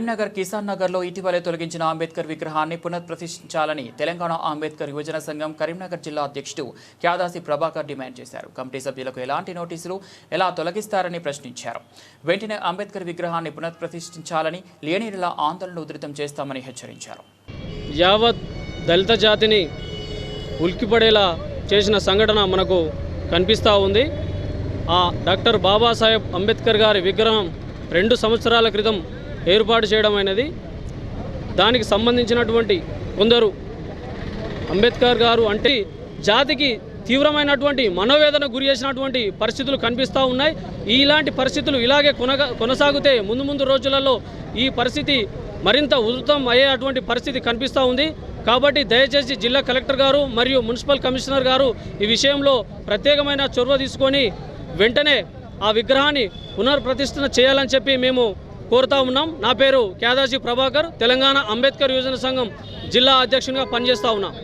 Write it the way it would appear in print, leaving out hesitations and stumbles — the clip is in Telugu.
కరీంనగర్ కిసాన్ నగర్లో ఇటీవలే తొలగించిన అంబేద్కర్ విగ్రహాన్ని పునఃప్రతిష్ఠించాలని తెలంగాణ అంబేద్కర్ యువజన సంఘం కరీంనగర్ జిల్లా అధ్యక్షుడు క్యాదాసి ప్రభాకర్ డిమాండ్ చేశారు. కమిటీ సభ్యులకు ఎలాంటి నోటీసులు ఎలా తొలగిస్తారని ప్రశ్నించారు. వెంటనే అంబేద్కర్ విగ్రహాన్ని పునఃప్రతిష్ఠించాలని లేనిలా ఆందోళన ఉధృతం చేస్తామని హెచ్చరించారు. యావత్ దళిత జాతిని ఉల్కిపడేలా చేసిన సంఘటన మనకు కనిపిస్తూ ఉంది. ఆ డాక్టర్ బాబాసాహెబ్ అంబేద్కర్ గారి విగ్రహం 2 సంవత్సరాల క్రితం ఏర్పాటు చేయడం అనేది దానికి సంబంధించినటువంటి కొందరు అంబేద్కర్ గారు అంటే జాతికి తీవ్రమైనటువంటి మనోవేదన గురి చేసినటువంటి పరిస్థితులు కనిపిస్తూ ఉన్నాయి. ఇలాంటి పరిస్థితులు ఇలాగే కొనసాగితే ముందు రోజులలో ఈ పరిస్థితి మరింత ఉధృతం అయ్యేటువంటి పరిస్థితి కనిపిస్తూ ఉంది. కాబట్టి దయచేసి జిల్లా కలెక్టర్ గారు మరియు మున్సిపల్ కమిషనర్ గారు ఈ విషయంలో ప్రత్యేకమైన చొరవ తీసుకొని వెంటనే ఆ విగ్రహాన్ని పునఃప్రతిష్ఠ చేయాలని చెప్పి మేము కోరుతా ఉన్నాం. నా పేరు క్యాదాసి ప్రభాకర్, తెలంగాణ అంబేద్కర్ యువజన సంఘం జిల్లా అధ్యక్షునిగా పనిచేస్తూ ఉన్నాం.